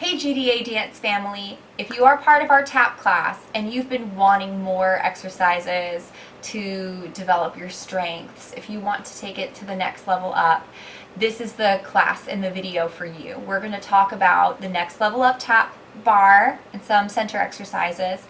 Hey GDA dance family, if you are part of our tap class and you've been wanting more exercises to develop your strengths, if you want to take it to the next level up, this is the class in the video for you. We're going to talk about the next level up tap bar and some center exercises,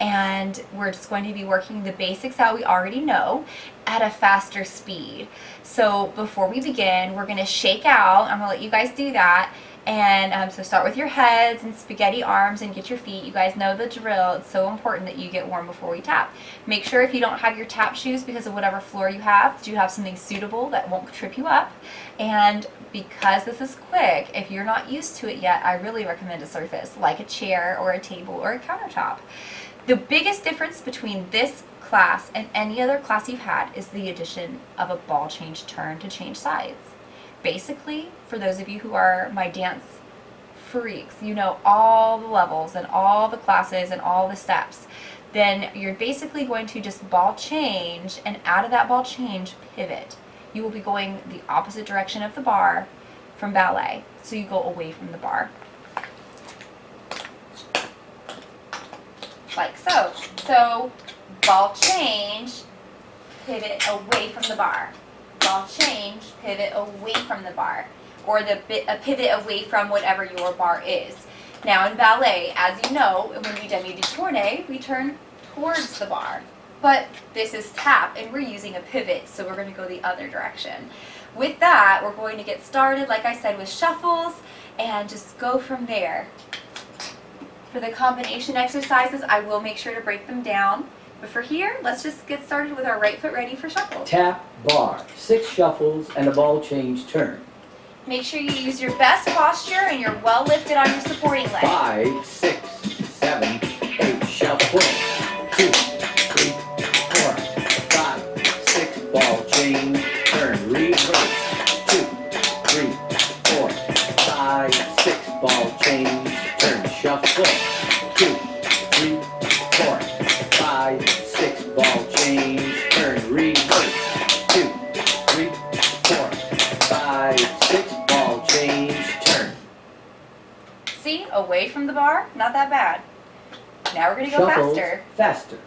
and we're just going to be working the basics that we already know at a faster speed. So before we begin, we're going to shake out. I'm going to let you guys do that. And so start with your heads and spaghetti arms and get your feet. You guys know the drill. It's so important that you get warm before we tap. Make sure if you don't have your tap shoes because of whatever floor you have, that you have something suitable that won't trip you up. And because this is quick, if you're not used to it yet, I really recommend a surface like a chair or a table or a countertop. The biggest difference between this class and any other class you've had is the addition of a ball change turn to change sides. Basically, for those of you who are my dance freaks, you know all the levels and all the classes and all the steps, then you're basically going to just ball change, and out of that ball change, pivot. You will be going the opposite direction of the bar from ballet, so you go away from the bar. Like so. So, ball change, pivot away from the bar. Ball change, pivot away from the bar, or a pivot away from whatever your bar is. Now in ballet, as you know, when we demi de tourne, we turn towards the bar. But this is tap, and we're using a pivot, so we're going to go the other direction. With that, we're going to get started, like I said, with shuffles, and just go from there. For the combination exercises, I will make sure to break them down. But for here, let's just get started with our right foot ready for shuffles. Tap, bar, 6 shuffles, and a ball change turn. Make sure you use your best posture and you're well lifted on your supporting leg. 5, 6, 7, 8, shuffle. 2, 3, 4, 5, 6, ball change, turn, reverse. 2, 3, 4, 5, 6, ball change, turn, shuffle. 2, 3, 4, 5, 6, ball change, turn, reverse. 2, 3, 4, 5, 6, ball change, turn. See, away from the bar, not that bad. Now we're going to go Shuffles, faster. faster.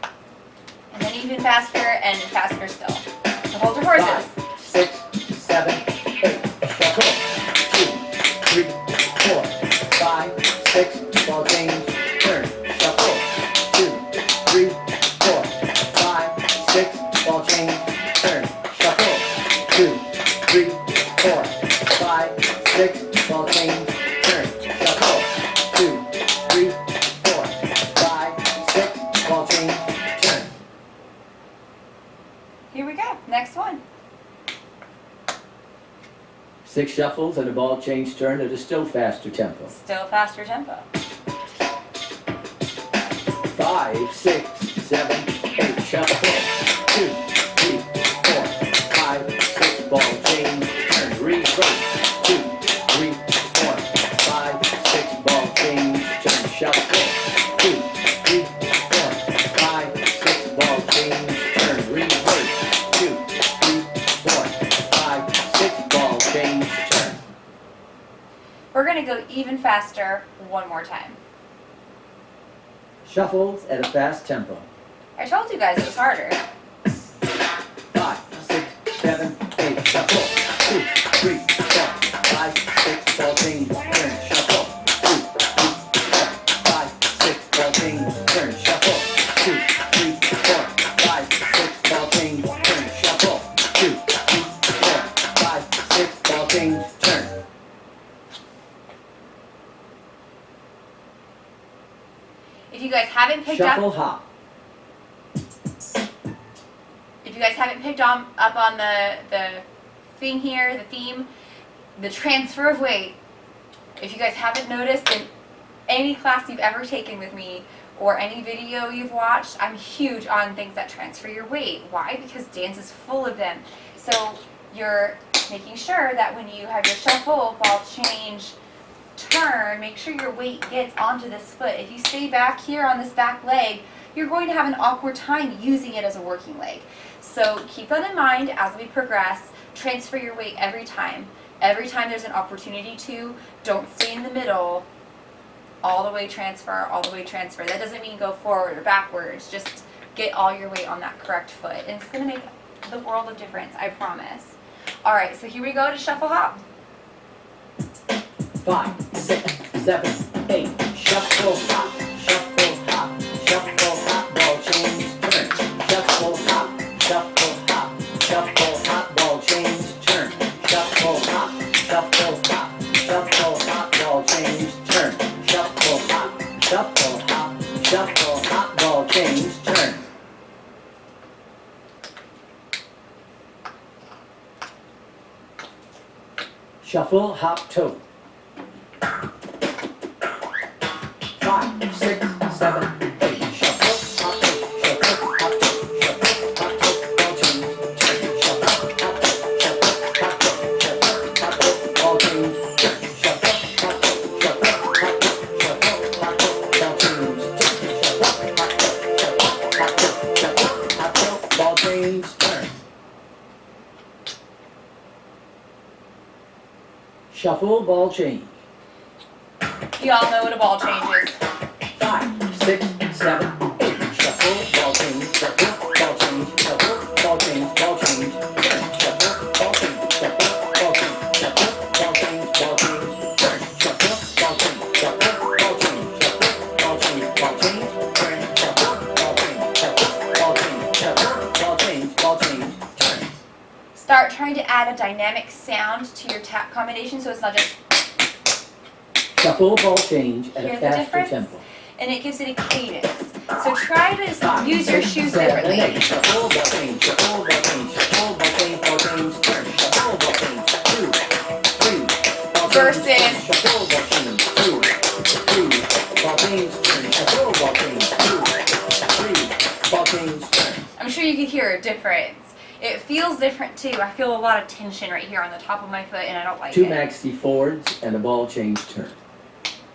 And then even faster and faster still. So hold your horses. 5, 6, 7, 8, shuffle. 2, 3, 4, 5, 6, ball change, turn, shuffle. 2, 3, 4, 5, 6, ball change, turn, shuffle. 2, 3, 4, 5, 6, ball change, turn, shuffle. 2, 3, 4, 5, 6, ball change, turn. Here we go. Next one. 6 shuffles and a ball change turn at a still faster tempo. Still faster tempo. 5, 6, 7, 8, shuffle. 2, 3, 4, 5, 6, ball change, turn, reverse. 2, 3, 4, 5, 6, ball change, turn, shuffle. 2, 3, 4, 5, 6, ball change, turn, reverse. 2, 3, 4, 5, 6, ball change, turn. We're going to go even faster one more time. Shuffles at a fast tempo. I told you guys it was harder. 5, 6, 7, 8, shuffle. 2, 3, 4, 5, 6, ball change, turn, shuffle. 2, 3, 4, 5, 6, ball change, turn, shuffle. 2, 3, 4, 5, 6, ball change, turn, shuffle. 2, 3, 4, 5, 6, ball change, turn. If you guys haven't picked Shuffle, up, hop. if you guys haven't picked up on the thing here, the theme, the transfer of weight. If you guys haven't noticed in any class you've ever taken with me or any video you've watched, I'm huge on things that transfer your weight. Why? Because dance is full of them. So you're making sure that when you have your shuffle, ball change, turn, make sure your weight gets onto this foot. If you stay back here on this back leg, you're going to have an awkward time using it as a working leg. So keep that in mind as we progress. Transfer your weight every time. Every time there's an opportunity to, don't stay in the middle. all the way transfer, all the way transfer. That doesn't mean go forward or backwards. Just get all your weight on that correct foot. And it's going to make the world of difference, I promise. All right, so here we go to shuffle hop. 5, 6, 7, 8. Shuffle hop, shuffle hop, shuffle hop, ball change, turn. Shuffle hop, shuffle hop, shuffle hop, ball change, turn. Shuffle hop, shuffle hop, shuffle hop, ball change, turn. Shuffle hop, shuffle hop, shuffle hop, ball change, turn. Shuffle hop toe. 5, 6, 7, 8. Shuffle hop toe, shuffle hop toe, shuffle hop toe, ball change, turn. Shuffle hop toe, shuffle hop toe, shuffle hop toe, ball change, turn. Shuffle hop toe, shuffle hop toe, shuffle hop toe, ball change, turn. Shuffle hop toe, shuffle hop toe, shuffle hop toe, ball change, turn. Shuffle, ball change. You all know what a ball change is. 5, 6, 7, 8. Shuffle, ball change, shuffle, ball change, shuffle, ball change, ball change, turn. Shuffle, ball change, shuffle, ball change, shuffle, ball change, ball change, turn. Shuffle, ball change, shuffle, ball change, shuffle, ball change, ball change, turn. Shuffle, ball change, shuffle, ball change, shuffle, ball change, ball change, turn. Start trying to add a dynamic sound to your tap combination so it's not just, Shuffle, ball change at Hear a the faster difference? tempo. and it gives it a cadence. So try to 5, use your 6, shoes 7, differently. 8. Shuffle, ball change, shuffle, ball change, shuffle, ball change, ball change, turn. Shuffle, ball change, 2, 3. Ball change, Versus- shuffle, ball change, 2, 3. Ball change, turn. Shuffle, ball change, 2, 3. Ball change, turn. I'm sure you can hear a difference. It feels different too. I feel a lot of tension right here on the top of my foot and I don't like 2 it. maxi forwards and a ball change turn.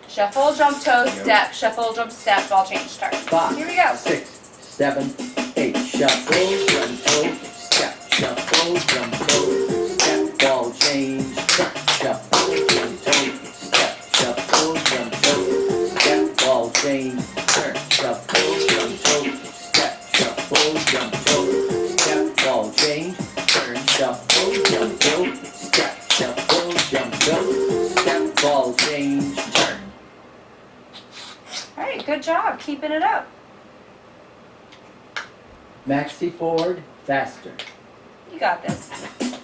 Shuffle, jump, toe, step, shuffle, jump, step, ball change, turn. 5, Here we go. 6, 7, 8. Shuffle, jump, toe, step, shuffle, jump, toe, step, ball change, turn. Shuffle, jump, toe, step, shuffle, jump, toe, step, ball change, turn. Shuffle, jump, toe, step, shuffle, jump, toe, step, ball change, turn. Shuffle, jump, toe, step, shuffle, jump, toe, step, ball change, turn. All right, good job. Keeping it up. Maxi forward, faster. You got this.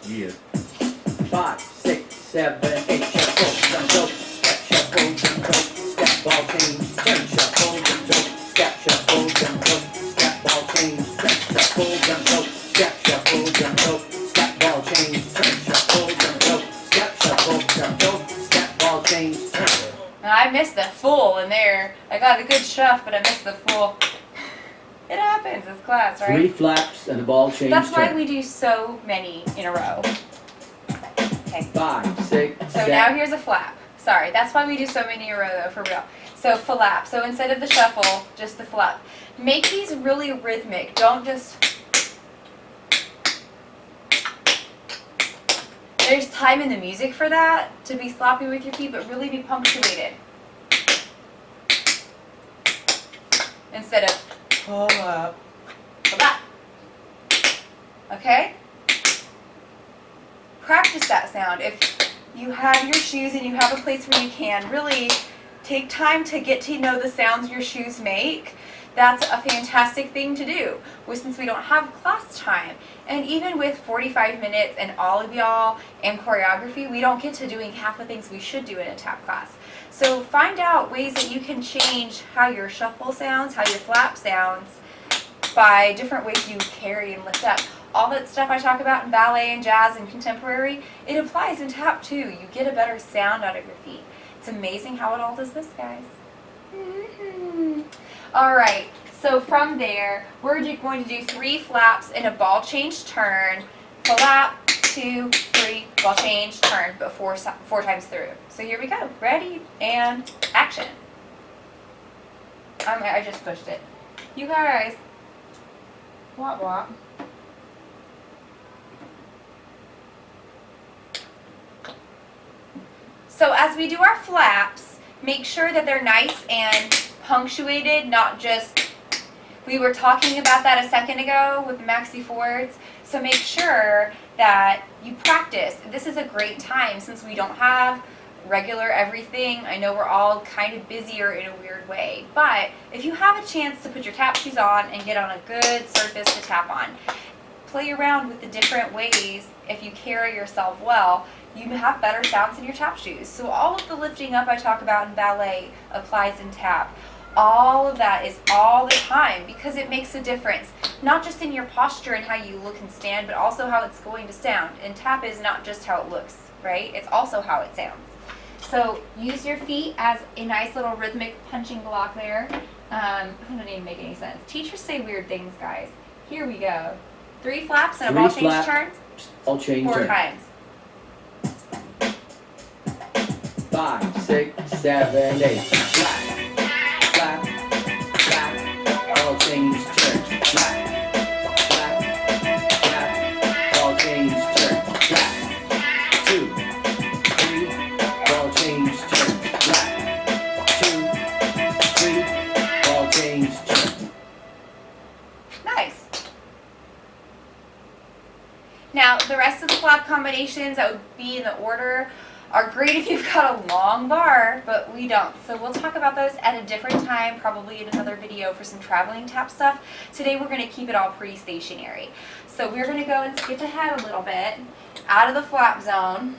Yeah. 5, 6, 7, 8. Shuffle, jump, toe, step, shuffle, jump, toe, step, ball change, turn. Shuffle, jump, toe, step, shuffle, jump, toe, step, ball change, turn. Shuffle, jump, toe, step, shuffle, jump, toe, step, ball change, turn. Shuffle, jump, toe, step, shuffle, jump, toe, step, ball change, turn. Now, I missed the full in there. I got a good shuff, but I missed the full. It happens. It's class, right? 3 flaps and a ball change That's why turn. we do so many in a row. Okay. 5, 6, So 7. now here's a flap. Sorry, that's why we do so many in a row though, for real. So flap. So instead of the shuffle, just the flap. Make these really rhythmic. Don't just... There's time in the music for that, to be sloppy with your feet, but really be punctuated. Instead of pull up, flap. Okay? Practice that sound. If you have your shoes and you have a place where you can really take time to get to know the sounds your shoes make, that's a fantastic thing to do. Well, since we don't have class time, and even with 45 minutes and all of y'all and choreography, we don't get to doing half the things we should do in a tap class. So find out ways that you can change how your shuffle sounds, how your flap sounds, by different ways you carry and lift up. All that stuff I talk about in ballet and jazz and contemporary, it applies in tap too. You get a better sound out of your feet. It's amazing how it all does this, guys. All right, so from there, we're going to do 3 flaps and a ball change turn. Flap, 2, 3, ball change, turn, but four times through. So here we go. Ready and action. I just pushed it. You guys. Wop wop. So as we do our flaps, Make sure that they're nice and punctuated, not just, we were talking about that a second ago with the maxi forwards, so make sure that you practice. This is a great time since we don't have regular everything. I know we're all kind of busier in a weird way, but if you have a chance to put your tap shoes on and get on a good surface to tap on, play around with the different ways. If you carry yourself well, you have better sounds in your tap shoes. So all of the lifting up I talk about in ballet applies in tap. All of that is all the time because it makes a difference, not just in your posture and how you look and stand, but also how it's going to sound. And tap is not just how it looks, right? It's also how it sounds. So use your feet as a nice little rhythmic punching block there. That doesn't even make any sense. Teachers say weird things, guys. Here we go. 3 flaps and a ball change turn. Ball change 4 turn. times. 5, 6, 7, 8. Flap, flap, flap. Ball change turn. Flap, flap, flap. Ball change turn. Flap. 2, 3. Ball change turn. Flap. 2, 3. Ball change turn. Nice. Now, the rest of the flap combinations that would be in the order are great if you've got a long bar, but we don't. So we'll talk about those at a different time, probably in another video for some traveling tap stuff. Today we're going to keep it all pretty stationary. So we're going to go and skip ahead a little bit, out of the flap zone.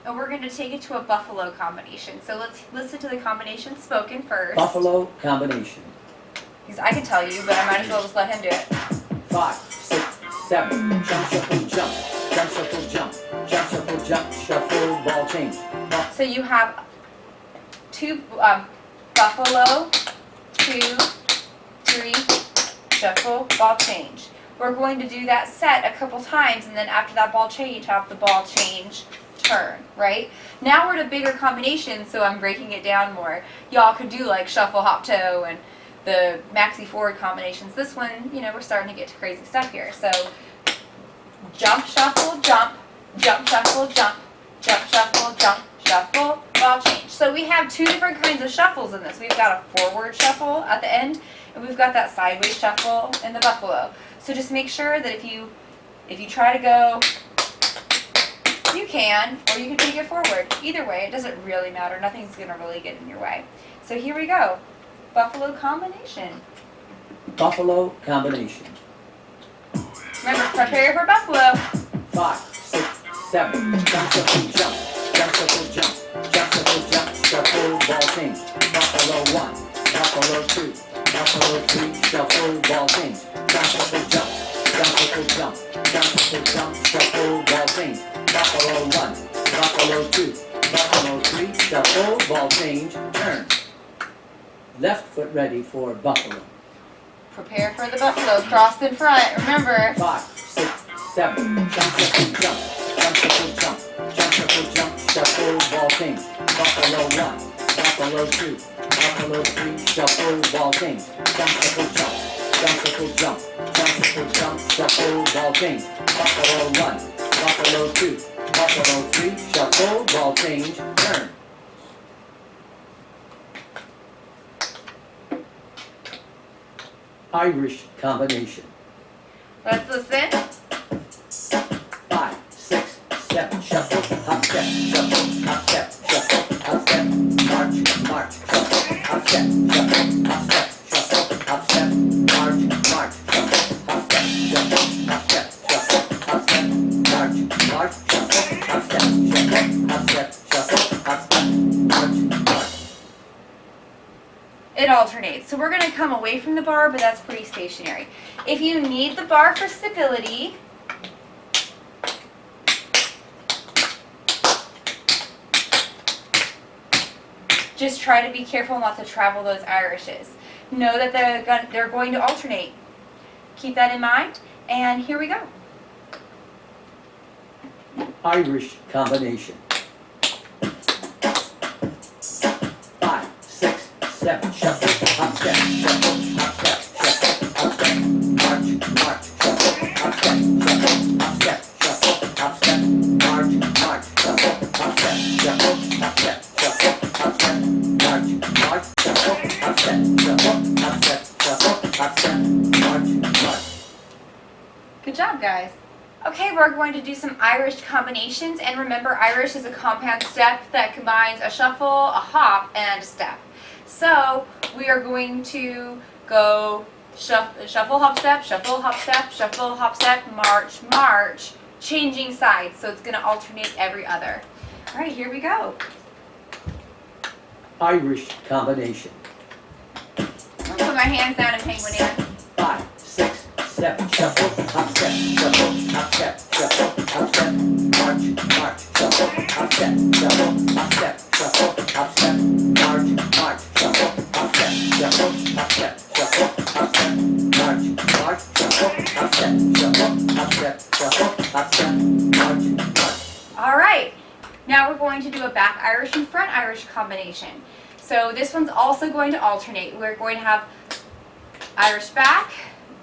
And we're going to take it to a buffalo combination. So let's listen to the combination spoken first. Buffalo combination. Because I can tell you, but I might as well just let him do it. 5, 6, 7. Jump, shuffle, jump. Jump, shuffle, jump. Jump, shuffle, jump. Shuffle, ball change. So you have 2 buffalo, 2, 3, shuffle, ball change. We're going to do that set a couple times, and then after that ball change, have the ball change turn, right? Now we're to bigger combinations, so I'm breaking it down more. Y'all could do like shuffle, hop, toe, and the maxi forward combinations. This one, you know, we're starting to get to crazy stuff here. So jump, shuffle, jump, jump, shuffle, jump, jump, shuffle, jump, shuffle, ball change. So we have 2 different kinds of shuffles in this. We've got a forward shuffle at the end, and we've got that sideways shuffle in the buffalo. So just make sure that if you try to go, you can, or you can take it forward. Either way, it doesn't really matter. Nothing's gonna really get in your way. So here we go. Buffalo combination. Buffalo combination. Remember, prepare for buffalo. 5, 6, 7. Jump, shuffle, jump. Jump, shuffle, jump. Jump, shuffle, jump. Shuffle, ball change. Buffalo 1. Buffalo 2. Buffalo 3. Shuffle, ball change. Jump, shuffle, jump. Jump, shuffle, jump. Jump, shuffle, jump. Shuffle, ball change. Buffalo 1. Buffalo 2. Buffalo 3. Shuffle, ball change. Turn. Left foot ready for buffalo. Prepare for the buffalo. Crossed in front. Remember. 5, 6, 7. Jump, shuffle, jump. Jump, shuffle, jump. Jump, shuffle, jump. Shuffle, ball change. Buffalo 1. Buffalo 2. Buffalo 3. Shuffle, ball change. Jump, shuffle, jump. Jump, shuffle, jump. Jump, shuffle, jump. Shuffle, ball change. Buffalo 1. Buffalo 2. Buffalo 3. Shuffle, ball change. Turn. Irish combination. Let's listen. 5, 6, 7. Shuffle, hop step, shuffle, hop step, shuffle, hop step, march, march, shuffle, hop step, shuffle, hop step, shuffle, hop step, march, march, shuffle, hop step, shuffle, hop step, shuffle, hop step, march, march, shuffle, hop step, shuffle, hop step, shuffle, hop step, march, march. It alternates. So we're going to come away from the bar, but that's pretty stationary. If you need the bar for stability, just try to be careful not to travel those Irishes. Know that they're going to alternate. Keep that in mind, and here we go. Irish combination. 5, 6, 7. Shuffle, hop step, shuffle, hop step, shuffle, hop step, march, march, shuffle, hop step, Good job, guys. Okay, we're going to do some Irish combinations, and remember, Irish is a compound step that combines a shuffle, a hop, and a step. So we are going to go shuffle, hop, step, shuffle, hop, step, shuffle, hop, step, march, march, changing sides. So it's going to alternate every other. All right, here we go. Irish combination. I'm going to put my hands down and penguin dance. 5, 6, 7, shuffle, hop, step, shuffle, hop, step, shuffle, hop, step, march, march, shuffle, hop, step, shuffle, hop, step, shuffle, hop, step, march, march, shuffle, hop, step, shuffle, hop, step, shuffle, hop, step, march, march, shuffle, hop, step, shuffle, hop, step, shuffle, hop, step, march, march. All right, now we're going to do a back Irish and front Irish combination. So this one's also going to alternate. We're going to have Irish back,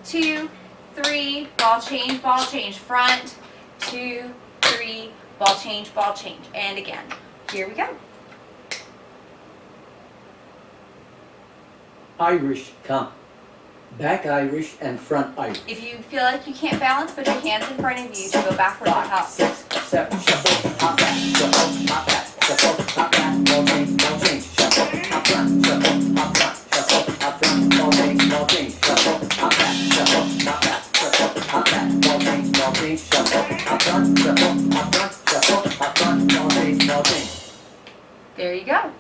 2, 3, ball change, front, 2, 3, ball change, and again. Here we go. Irish back Irish and front Irish. If you feel like you can't balance, put your hands in front of you to go backwards and 5, up. 6, 7, shuffle, hop back, shuffle, hop back, shuffle, hop back, ball change, shuffle, hop front, shuffle, hop front, shuffle, hop front, ball change, shuffle, hop back, shuffle, hop back, shuffle, hop back, ball change, shuffle, hop front, shuffle, hop front, shuffle, hop front, ball change. There you go.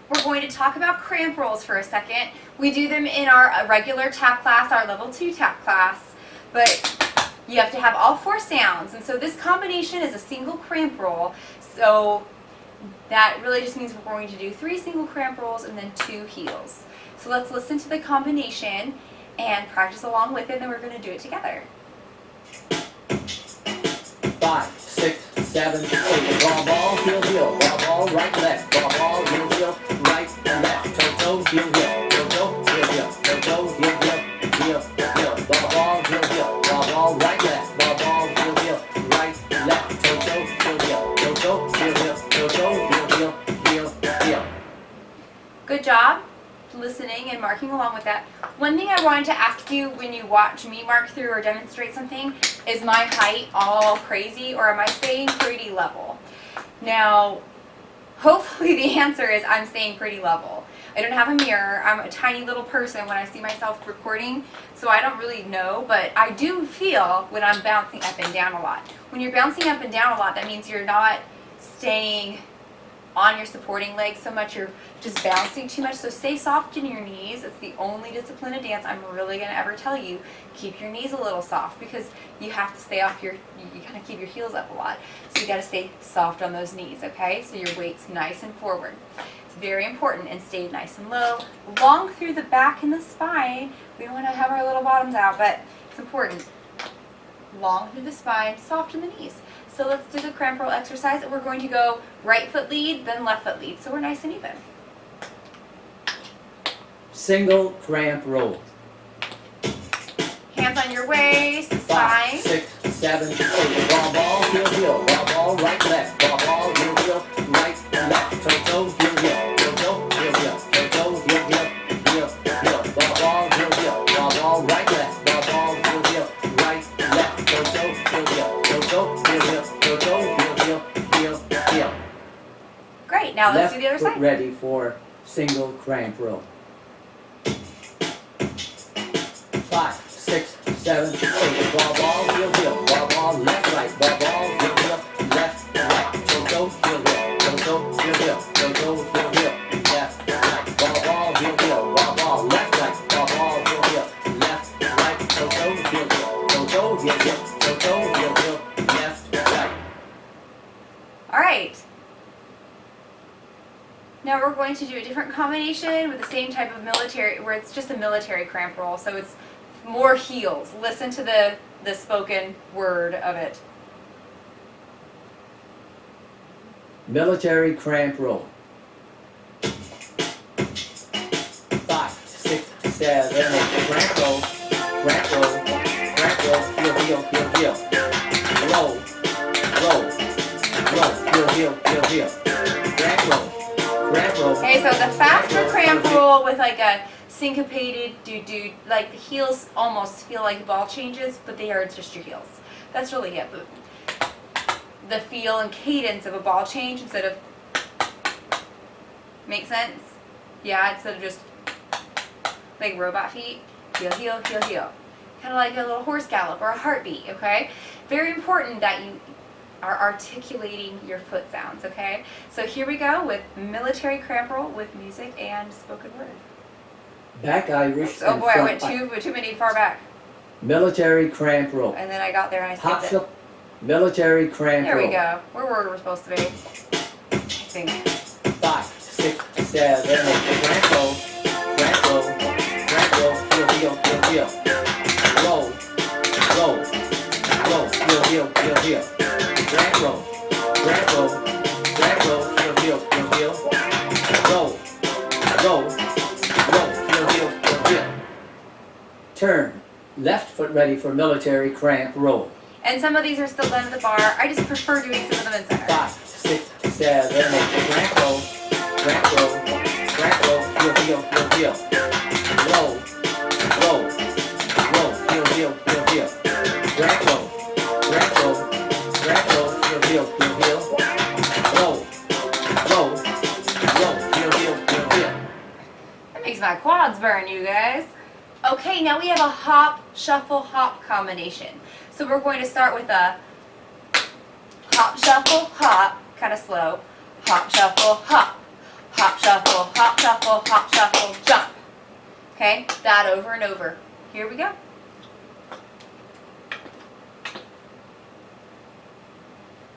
We're going to talk about cramp rolls for a second. We do them in our regular tap class, our level 2 tap class, but you have to have all 4 sounds. And so this combination is a single cramp roll. So that really just means we're going to do 3 single cramp rolls and then 2 heels. So let's listen to the combination and practice along with it, and then we're going to do it together. 5, 6, 7, 8, ball, ball, heel, heel, ball, ball, right, left, ball, ball, heel, heel, right and left, toe, toe, heel, heel, toe, toe, heel, heel, toe, toe, heel, heel, heel, heel, ball, ball, heel, heel, ball, ball, right, left, ball, ball, heel, heel, right, left, toe, toe, heel, heel, toe, toe, heel, heel, toe, toe, heel, heel, heel. Good job listening and marking along with that. One thing I wanted to ask you when you watch me mark through or demonstrate something, is my height all crazy or am I staying pretty level? Now, hopefully the answer is I'm staying pretty level. I don't have a mirror. I'm a tiny little person when I see myself recording, so I don't really know, but I do feel when I'm bouncing up and down a lot. When you're bouncing up and down a lot, that means you're not staying on your supporting legs so much, you're just bouncing too much. So stay soft in your knees. It's the only discipline of dance I'm really going to ever tell you. Keep your knees a little soft because you have to stay off you kind of keep your heels up a lot. So you got to stay soft on those knees, okay? So your weight's nice and forward. It's very important, and stay nice and low, long through the back and the spine. We don't want to have our little bottoms out, but it's important. Long through the spine, soft in the knees. So let's do the cramp roll exercise. We're going to go right foot lead, then left foot lead. So we're nice and even. Single cramp roll. Hands on your waist, 5, spine. 6, 7, 8, ball, ball, heel, heel, ball, ball, right, left, ball, ball, heel, heel, right, left, toe, toe, heel, heel, toe, toe, heel, heel, toe, toe, heel, heel, heel, heel, ball, ball, heel, heel, ball, ball, right, left, ball, ball, heel, heel, right, left, toe, toe, heel, heel, toe, toe, heel, heel, toe, toe, heel, heel, heel. Great. Now let's do the other Left foot side. ready for single cramp roll. 5, 6, 7, 8, ball, ball, heel, heel, ball, ball, left, right, ball, ball, heel, heel, left, right, toe, toe, heel, heel, toe, toe, heel, heel, toe, toe, heel, heel, left, right, ball, ball, heel, heel, ball, ball, left, right, ball, ball, heel, heel, left, right, toe, toe, heel, heel, toe, toe, heel, heel, toe, toe, heel, heel, left, right. All right. Now we're going to do a different combination with the same type of military, where it's just a military cramp roll. So it's more heels. Listen to the spoken word of it. Military cramp roll. 5, 6, 7, 8, cramp roll, cramp roll, cramp roll, heel, heel, heel, heel. Roll, roll, roll, heel, heel, heel, heel. Cramp roll, roll. Okay, so the faster cramp roll with like a syncopated do-do, like the heels almost feel like ball changes, but they are just your heels. That's really it. But the feel and cadence of a ball change instead of, make sense? Yeah, instead of just like robot feet. Heel, heel, heel, heel. Kind of like a little horse gallop or a heartbeat, okay? Very important that you are articulating your foot sounds, okay? So here we go with military cramp roll with music and spoken word. Back Irish. Oh and boy, I front went too many far back. Military cramp roll. And then I got there and I Hop skipped it. shuffle. Military cramp There roll. we go. Where were we supposed to be? I think. 5, 6, 7, 8. Cramp roll. Cramp roll. Cramp roll. Heel, heel, heel, heel. Roll. Roll. Roll. Heel, heel, heel, heel. Cramp roll. Cramp roll. Cramp roll. Heel, heel, heel, heel. Roll. Roll. Roll. Heel, heel, heel, heel. Turn. Left foot ready for military cramp roll. And some of these are still done at the bar. I just prefer doing some of them in center. 5, 6, 7, 8. Cramp roll. Cramp roll. Cramp roll. Heel, heel, heel, heel. Roll. Roll. Roll. Heel, heel, heel, heel. Cramp roll. Cramp roll. Cramp roll. Heel, heel, heel, heel. Roll. Roll. Roll. Heel, heel, heel, heel. That makes my quads burn, you guys. Okay, now we have a hop, shuffle, hop combination. So we're going to start with a hop, shuffle, hop, kind of slow. Hop, shuffle, hop. Hop, shuffle, hop, shuffle, hop, shuffle, jump. Okay, that over and over. Here we go.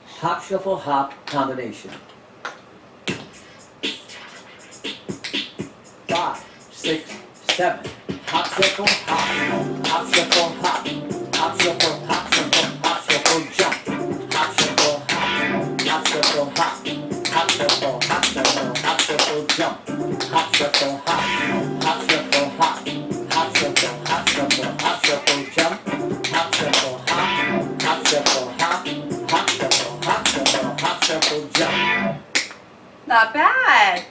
Hop, shuffle, hop combination. 5, 6, 7. Hop, shuffle, hop. Hop, shuffle, hop. Hop, shuffle, hop, shuffle, hop, shuffle, jump. Hop, shuffle, hop. Hop, shuffle, hop. Hop, shuffle, hop, shuffle, hop, shuffle, jump. Hop, shuffle, hop. Hop, shuffle, hop. Hop, shuffle, hop, shuffle, hop, shuffle, jump. Hop, shuffle, hop. Hop, shuffle, hop. Hop, shuffle, hop, shuffle, hop, shuffle, jump. Not bad.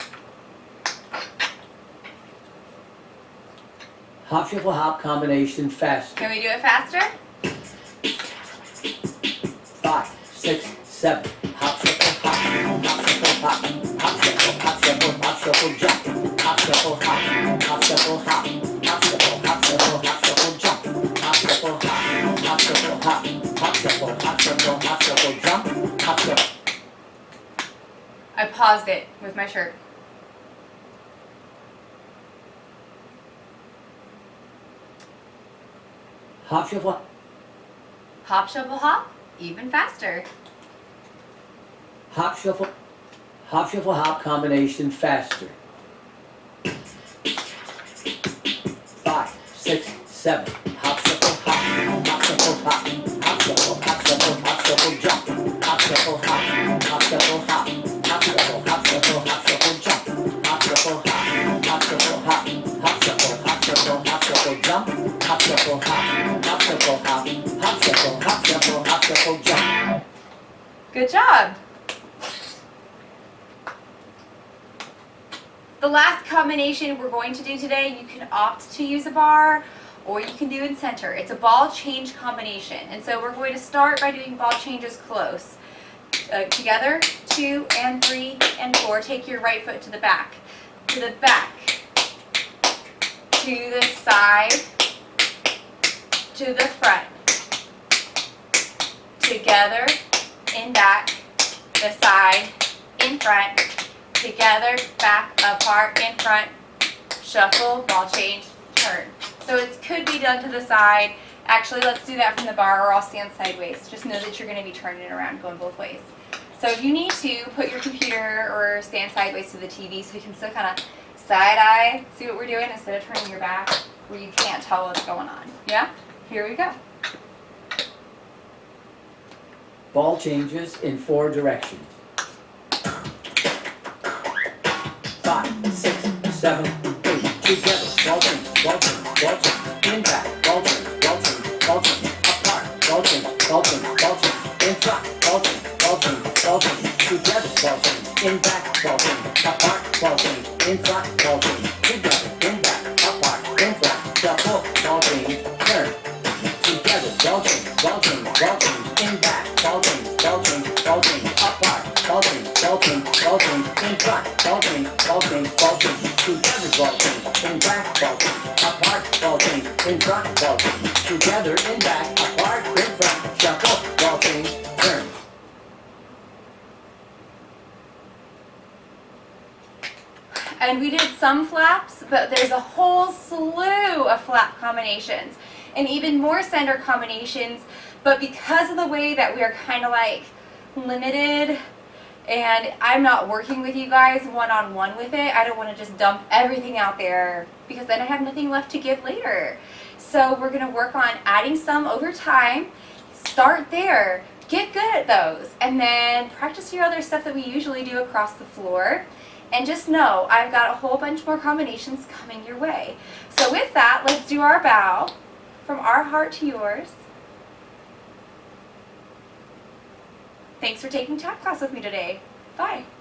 Hop, shuffle, hop combination fast. Can we do it faster? 5, 6, 7. Hop, shuffle, hop. Hop, shuffle, hop. Hop, shuffle, hop, shuffle, hop, shuffle, jump. Hop, shuffle, hop. Hop, shuffle, hop. Hop, shuffle, hop, shuffle, hop, shuffle, jump. Hop, shuffle, hop. Hop, shuffle, hop. Hop, shuffle, hop, shuffle, hop, shuffle, jump. Hop, shuffle. I paused it with my shirt. Hop, shuffle. Hop, shuffle, hop. Even faster. Hop, shuffle. Hop, shuffle, hop combination faster. 5, 6, 7. Hop, shuffle, hop. Hop, shuffle, hop. Hop, shuffle, hop, shuffle, hop, shuffle, jump. Hop, shuffle, hop. Hop, shuffle, hop. Hop, shuffle, hop, shuffle, hop, shuffle, jump. Hop, shuffle, hop. Hop, shuffle, hop. Hop, shuffle, hop, shuffle, hop, shuffle, jump. Hop, shuffle, hop. Hop, shuffle, hop. Hop, shuffle, hop, shuffle, hop, shuffle, jump. Good job. The last combination we're going to do today, you can opt to use a bar or you can do in center. It's a ball change combination. And so we're going to start by doing ball changes close. Together, 2 and 3 and 4. Take your right foot to the back, to the back, to the side, to the front, together, in back, the side, in front, together, back, apart, in front, shuffle, ball change, turn. So it could be done to the side. Actually, let's do that from the bar or I'll stand sideways. Just know that you're going to be turning it around, going both ways. So if you need to, put your computer or stand sideways to the TV so you can still kind of side-eye, see what we're doing instead of turning your back where you can't tell what's going on. Yeah? Here we go. Ball changes in 4 directions. 5, 6, 7, 8. Together. Ball change, ball change, ball change. Impact. Ball change, ball change, ball change. Apart. Ball change, ball change, ball change. In front. Ball change, ball change, ball change. Together. Ball change. Impact. Ball change. Apart. Ball change. in front, ball change, together, in back, apart, in front, shuffle, ball change, turn. Together, ball change, ball change, ball change, in back, ball change, ball change, ball change, apart, ball change, ball change, ball change, in front, ball change, ball change, ball change, together, ball change, in back, ball change, apart, ball change, in front, ball change, together, in back, apart, in front, shuffle, ball change, turn. And we did some flaps, but there's a whole slew of flap combinations and even more center combinations. But because of the way that we are kind of like limited and I'm not working with you guys one-on-one with it, I don't want to just dump everything out there because then I have nothing left to give later. So we're going to work on adding some over time. Start there. Get good at those. And then practice your other stuff that we usually do across the floor. And just know, I've got a whole bunch more combinations coming your way. So with that, let's do our bow from our heart to yours. Thanks for taking tap class with me today. Bye.